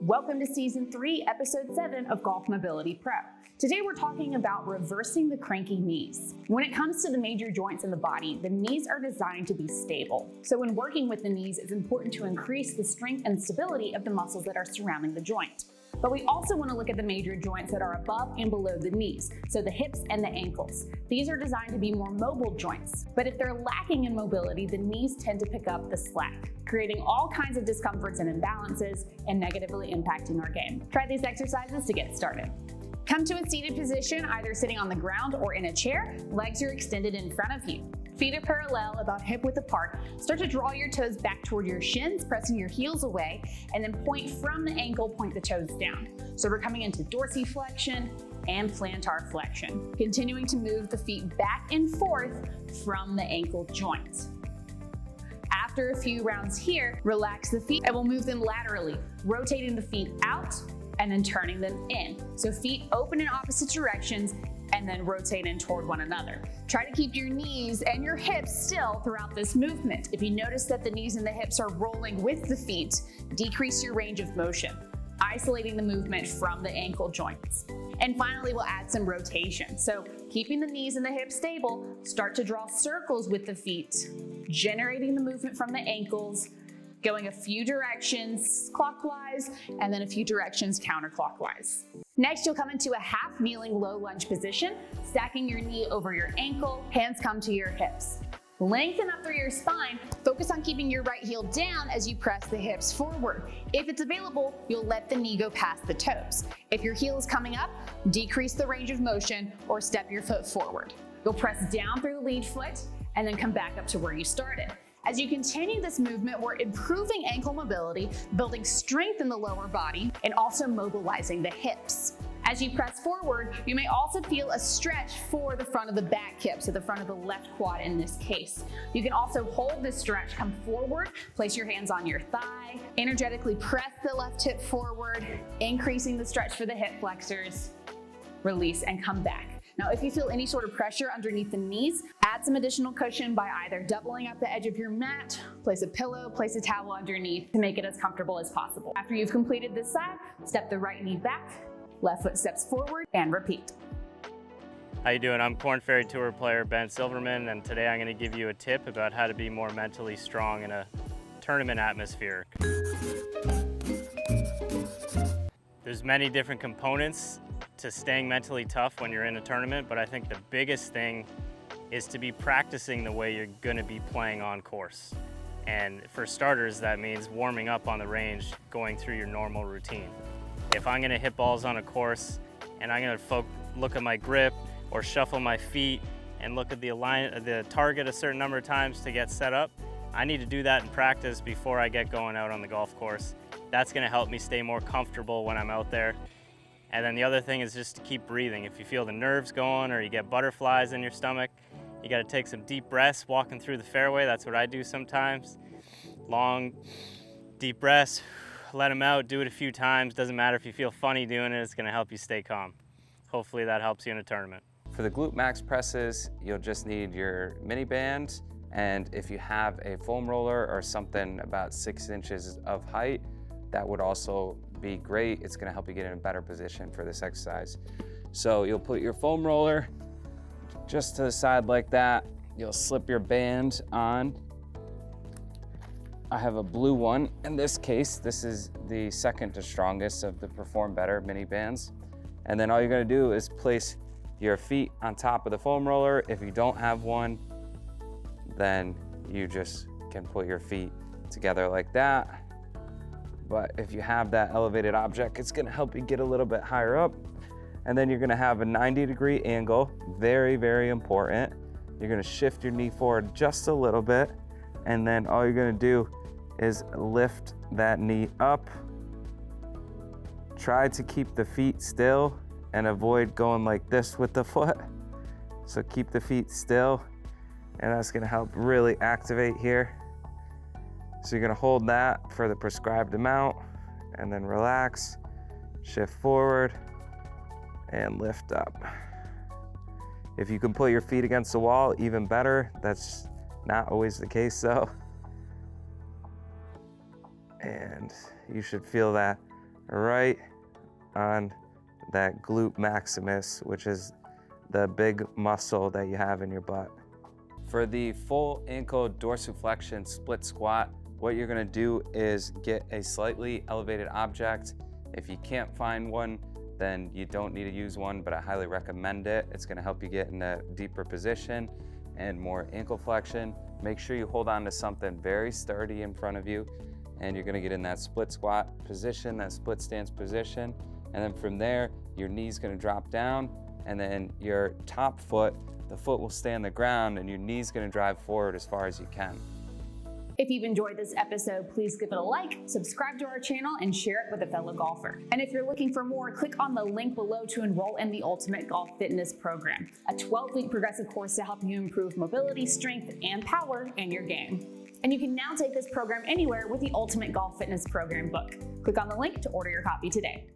Welcome to Season 3, Episode 7 of Golf Mobility Pro. Today we're talking about reversing the cranky knees. When it comes to the major joints in the body, the knees are designed to be stable. So when working with the knees, it's important to increase the strength and stability of the muscles that are surrounding the joint. But we also want to look at the major joints that are above and below the knees, so the hips and the ankles. These are designed to be more mobile joints, but if they're lacking in mobility, the knees tend to pick up the slack, creating all kinds of discomforts and imbalances and negatively impacting our game. Try these exercises to get started. Come to a seated position, either sitting on the ground or in a chair. Legs are extended in front of you. Feet are parallel, about hip width apart. Start to draw your toes back toward your shins, pressing your heels away, and then point from the ankle, point the toes down. So we're coming into dorsiflexion and plantar flexion. Continuing to move the feet back and forth from the ankle joint. After a few rounds here, relax the feet and we'll move them laterally, rotating the feet out and then turning them in. So feet open in opposite directions and then rotate in toward one another. Try to keep your knees and your hips still throughout this movement. If you notice that the knees and the hips are rolling with the feet, decrease your range of motion, isolating the movement from the ankle joints. And finally, we'll add some rotation. So keeping the knees and the hips stable, start to draw circles with the feet, generating the movement from the ankles, going a few directions clockwise, and then a few directions counterclockwise. Next, you'll come into a half kneeling low lunge position, stacking your knee over your ankle, hands come to your hips. Lengthen up through your spine, focus on keeping your right heel down as you press the hips forward. If it's available, you'll let the knee go past the toes. If your heel is coming up, decrease the range of motion or step your foot forward. You'll press down through the lead foot and then come back up to where you started. As you continue this movement, we're improving ankle mobility, building strength in the lower body, and also mobilizing the hips. As you press forward, you may also feel a stretch for the front of the back hip, so the front of the left quad in this case. You can also hold this stretch, come forward, place your hands on your thigh, energetically press the left hip forward, increasing the stretch for the hip flexors, release and come back. Now, if you feel any sort of pressure underneath the knees, add some additional cushion by either doubling up the edge of your mat, place a pillow, place a towel underneath to make it as comfortable as possible. After you've completed this side, step the right knee back, left foot steps forward, and repeat. How you doing? I'm Korn Ferry Tour player Ben Silverman, and today I'm going to give you a tip about how to be more mentally strong in a tournament atmosphere. There's many different components to staying mentally tough when you're in a tournament, but I think the biggest thing is to be practicing the way you're going to be playing on course. And for starters, that means warming up on the range, going through your normal routine. If I'm going to hit balls on a course and I'm going to look at my grip or shuffle my feet and look at the target a certain number of times to get set up, I need to do that in practice before I get going out on the golf course. That's going to help me stay more comfortable when I'm out there. And then the other thing is just to keep breathing. If you feel the nerves going or you get butterflies in your stomach, you got to take some deep breaths walking through the fairway. That's what I do sometimes. Long, deep breaths, let them out, do it a few times. Doesn't matter if you feel funny doing it, it's going to help you stay calm. Hopefully that helps you in a tournament. For the glute max presses, you'll just need your mini band, and if you have a foam roller or something about 6 inches of height, that would also be great. It's going to help you get in a better position for this exercise. So you'll put your foam roller just to the side like that. You'll slip your band on. I have a blue one. In this case, this is the second to strongest of the Perform Better mini bands. And then all you're going to do is place your feet on top of the foam roller. If you don't have one, then you just can put your feet together like that. But if you have that elevated object, it's gonna help you get a little bit higher up. And then you're gonna have a 90-degree angle, very, very important. You're gonna shift your knee forward just a little bit, and then all you're gonna do is lift that knee up. Try to keep the feet still and avoid going like this with the foot. So keep the feet still, and that's gonna help really activate here. So you're gonna hold that for the prescribed amount and then relax, shift forward, and lift up. If you can put your feet against the wall, even better. That's not always the case though. And you should feel that right on that glute maximus, which is the big muscle that you have in your butt. For the full ankle dorsiflexion split squat, what you're gonna do is get a slightly elevated object. If you can't find one, then you don't need to use one, but I highly recommend it. It's gonna help you get in a deeper position and more ankle flexion. Make sure you hold on to something very sturdy in front of you, and you're gonna get in that split squat position, that split stance position. And then from there, your knee's gonna drop down, and then your top foot, the foot will stay on the ground, and your knee's gonna drive forward as far as you can. If you've enjoyed this episode, please give it a like, subscribe to our channel, and share it with a fellow golfer. And if you're looking for more, click on the link below to enroll in the Ultimate Golf Fitness Program, a 12-week progressive course to help you improve mobility, strength, and power in your game. And you can now take this program anywhere with the Ultimate Golf Fitness Program book. Click on the link to order your copy today.